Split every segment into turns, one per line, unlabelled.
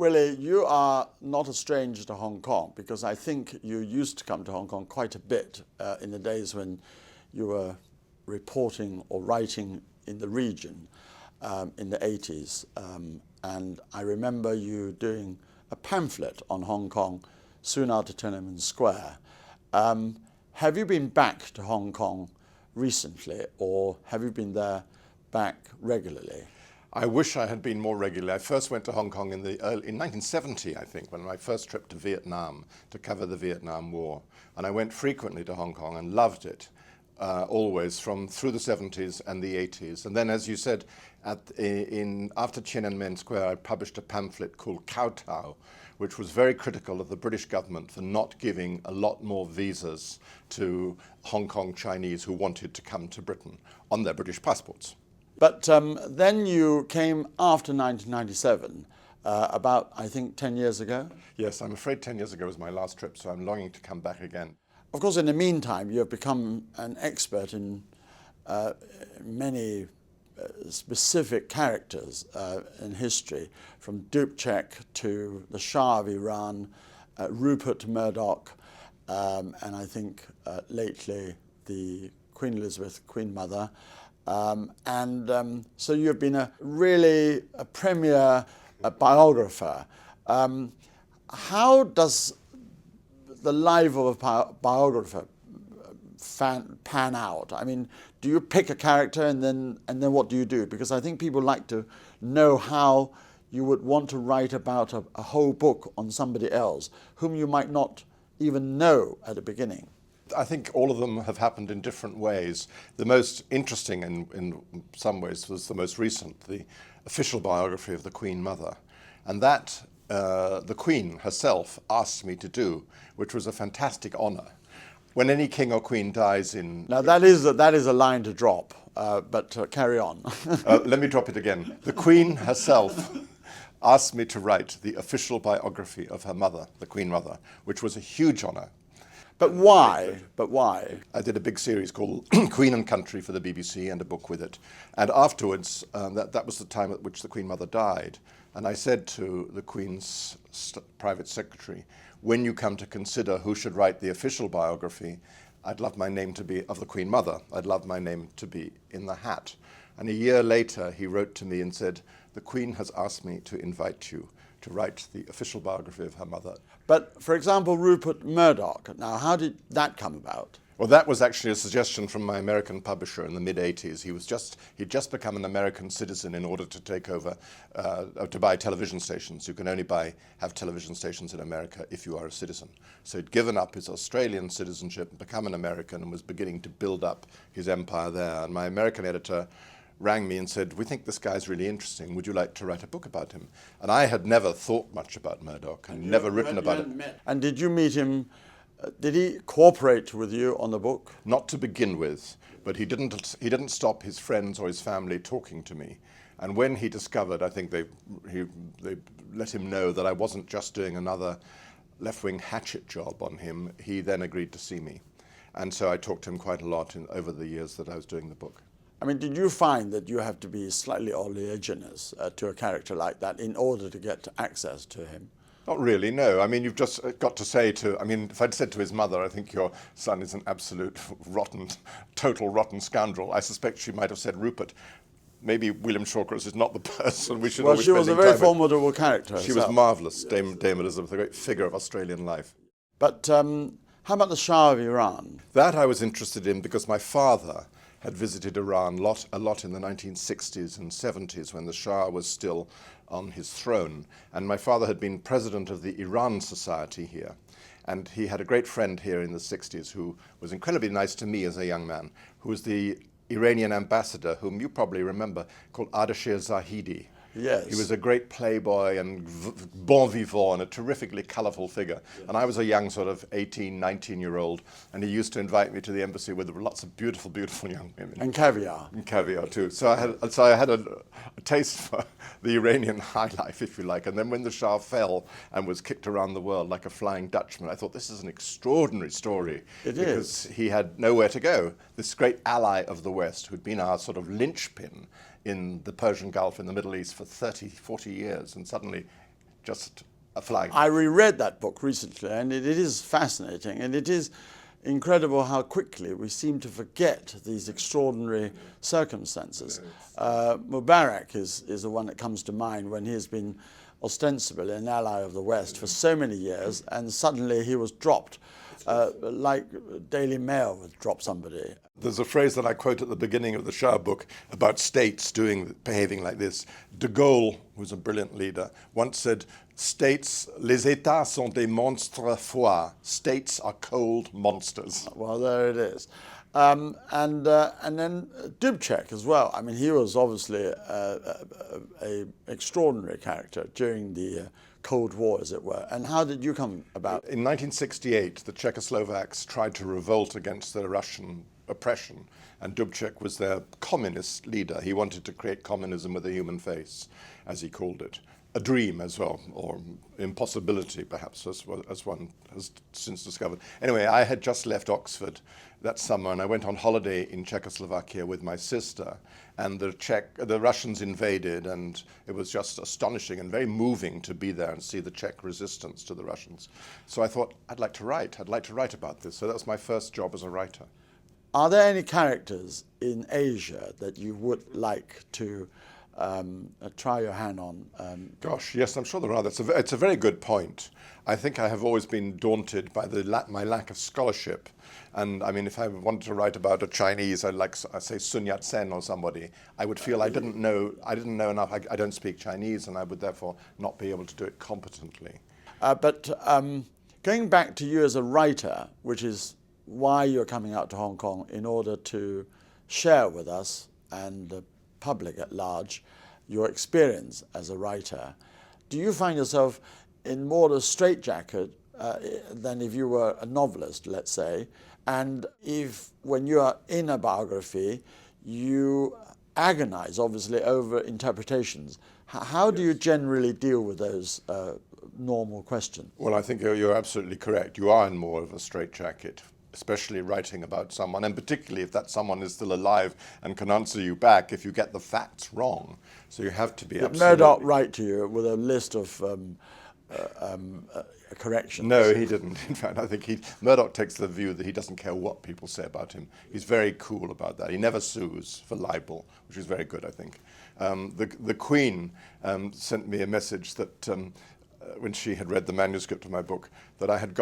Willie, you are not a stranger to Hong Kong, because I think you used to come to Hong Kong quite a bit in the days when you were reporting or writing in the region in the 80s. And I remember you doing a pamphlet on Hong Kong soon after Tiananmen Square. Have you been back to Hong Kong recently, or have you been there back regularly?
I wish I had been more regular. I first went to Hong Kong in 1970, I think, when my first trip to Vietnam to cover the Vietnam War. And I went frequently to Hong Kong and loved it, always, through the 70s and the 80s. And then, as you said, after Tiananmen Square, I published a pamphlet called Kowtow, which was very critical of the British government for not giving a lot more visas to Hong Kong Chinese who wanted to come to Britain on their British passports.
But then you came after 1997, about, I think, 10 years ago?
Yes, I'm afraid 10 years ago was my last trip, so I'm longing to come back again.
Of course, in the meantime, you have become an expert in many specific characters in history, from Dubček to the Shah of Iran, Rupert Murdoch, and I think lately the Queen Elizabeth, Queen Mother. So you've been a premier biographer. How does the life of a biographer pan out? I mean, do you pick a character and then what do you do? Because I think people like to know how you would want to write about a whole book on somebody else whom you might not even know at the beginning.
I think all of them have happened in different ways. The most interesting in some ways was the most recent, the official biography of the Queen Mother. And that the Queen herself asked me to do, which was a fantastic honour. When any king or queen dies in...
Now that is a line to drop, but carry on.
Let me drop it again. The Queen herself asked me to write the official biography of her mother, the Queen Mother, which was a huge honour.
But why? But why?
I did a big series called Queen and Country for the BBC and a book with it. And afterwards, that was the time at which the Queen Mother died. And I said to the Queen's private secretary, when you come to consider who should write the official biography, I'd love my name to be of the Queen Mother. I'd love my name to be in the hat. And a year later, he wrote to me and said, the Queen has asked me to invite you to write the official biography of her mother.
But, for example, Rupert Murdoch, now how did that come about?
Well, that was actually a suggestion from my American publisher in the mid-80s. He'd just become an American citizen in order to take over, to buy television stations. You can only have television stations in America if you are a citizen. So he'd given up his Australian citizenship and become an American and was beginning to build up his empire there. And my American editor rang me and said, we think this guy's really interesting. Would you like to write a book about him? And I had never thought much about Murdoch and never written about it.
And did you meet him? Did he cooperate with you on the book?
Not to begin with, but he didn't stop his friends or his family talking to me. And when he discovered, I think they let him know that I wasn't just doing another left-wing hatchet job on him, he then agreed to see me. And so I talked to him quite a lot over the years that I was doing the book.
I mean, did you find that you have to be slightly oleaginous to a character like that in order to get access to him?
Not really, no. I mean, you've just got to say if I'd said to his mother, I think your son is an absolute total rotten scoundrel, I suspect she might have said, Rupert, maybe William Shawcross is not the person we should always spend time with.
Well, she was a very formidable character
She was marvellous, Dame Elizabeth, a great figure of Australian life.
But how about the Shah of Iran?
That I was interested in because my father had visited Iran a lot in the 1960s and 70s when the Shah was still on his throne. And my father had been president of the Iran Society here. And he had a great friend here in the 60s who was incredibly nice to me as a young man, who was the Iranian ambassador, whom you probably remember, called Ardashir Zahidi.
Yes.
He was a great playboy and bon vivant and a terrifically colourful figure. Yes. And I was a young sort of 18, 19-year-old, and he used to invite me to the embassy with lots of beautiful, beautiful young women.
And caviar.
And caviar, too. So I had a taste for the Iranian high life, if you like. And then when the Shah fell and was kicked around the world like a flying Dutchman, I thought this is an extraordinary story.
It
because he had nowhere to go. This great ally of the West, who'd been our sort of linchpin in the Persian Gulf in the Middle East for 30, 40 years, and suddenly just a flag.
I reread that book recently, and it is fascinating, and it is incredible how quickly we seem to forget these extraordinary circumstances. Mubarak is the one that comes to mind, when he has been ostensibly an ally of the West for so many years, and suddenly he was dropped, like Daily Mail would drop somebody.
There's a phrase that I quote at the beginning of the Shah book about states behaving like this. De Gaulle, who's a brilliant leader, once said, "States, les États sont des monstres froids. States are cold monsters."
Well, there it is. And then Dubček as well. I mean, he was obviously a extraordinary character during the Cold War, as it were. And how did you come about?
In 1968, the Czechoslovaks tried to revolt against the Russian oppression, and Dubček was their communist leader. He wanted to create communism with a human face, as he called it. A dream as well, or impossibility perhaps, as one has since discovered. Anyway, I had just left Oxford that summer, and I went on holiday in Czechoslovakia with my sister, and the Russians invaded, and it was just astonishing and very moving to be there and see the Czech resistance to the Russians. So I thought, I'd like to write about this. So that was my first job as a writer.
Are there any characters in Asia that you would like to try your hand on?
Gosh, yes, I'm sure there are. It's a very good point. I think I have always been daunted by my lack of scholarship. And I mean, if I wanted to write about a Chinese, I say Sun Yat-sen or somebody, I would feel I didn't know enough. I don't speak Chinese, and I would therefore not be able to do it competently.
But going back to you as a writer, which is why you're coming out to Hong Kong, in order to share with us and the public at large your experience as a writer, do you find yourself in more of a straitjacket than if you were a novelist, let's say? And if, when you are in a biography, you agonize, obviously, over interpretations, how do you generally deal with those normal questions?
Well, I think you're absolutely correct. You are in more of a straitjacket, especially writing about someone, and particularly if that someone is still alive and can answer you back if you get the facts wrong. So you have to be
Did
absolutely...
Murdoch write to you with a list of corrections?
No, he didn't. In fact, I think Murdoch takes the view that he doesn't care what people say about him. He's very cool about that. He never sues for libel, which is very good, I think. The Queen sent me a message that when she had read the manuscript of my book, that I had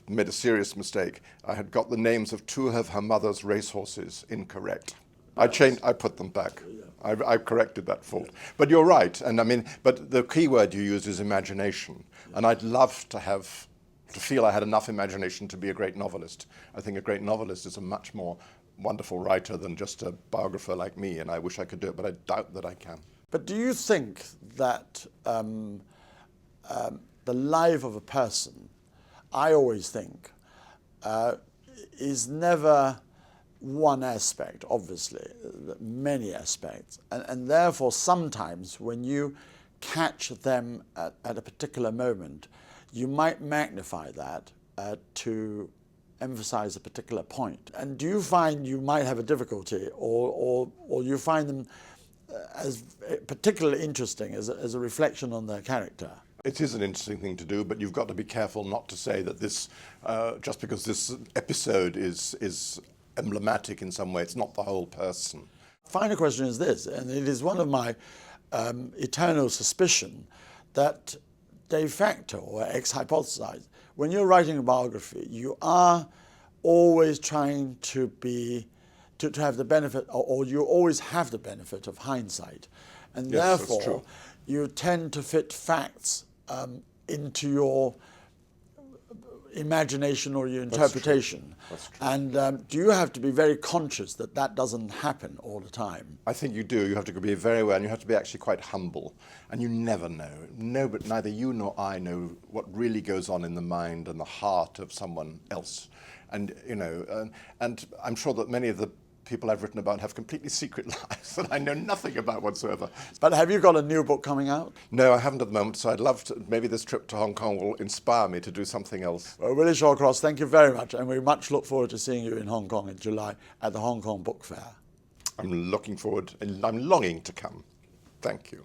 made a serious mistake. I had got the names of 2 of her mother's racehorses incorrect. I put them back. I corrected that fault. But you're right, and I mean, but the key word you used is imagination, and I'd love to feel I had enough imagination to be a great novelist. I think a great novelist is a much more wonderful writer than just a biographer like me, and I wish I could do it, but I doubt that I can.
But do you think that the life of a person, I always think, is never one aspect, obviously, many aspects. And therefore, sometimes when you catch them at a particular moment, you might magnify that to emphasize a particular point. And do you find you might have a difficulty, or you find them as particularly interesting as a reflection on their character?
It is an interesting thing to do, but you've got to be careful not to say that this, just because this episode is emblematic in some way, it's not the whole person.
Final question is this, and it is one of my eternal suspicion that de facto or ex hypothesized, when you're writing a biography, you are always trying to have the benefit, or you always have the benefit of hindsight, and
yes,
therefore you tend to fit facts into your imagination or your interpretation.
That's true.
And do you have to be very conscious that that doesn't happen all the time?
I think you do. You have to be very aware, and you have to be actually quite humble. And you never know. No, but neither you nor I know what really goes on in the mind and the heart of someone else. And you know, and I'm sure that many of the people I've written about have completely secret lives that I know nothing about whatsoever.
But have you got a new book coming out?
No, I haven't at the moment, so I'd love to. Maybe this trip to Hong Kong will inspire me to do something else.
Well, William Shawcross, thank you very much, and we much look forward to seeing you in Hong Kong in July at the Hong Kong Book Fair.
I'm looking forward, and I'm longing to come. Thank you.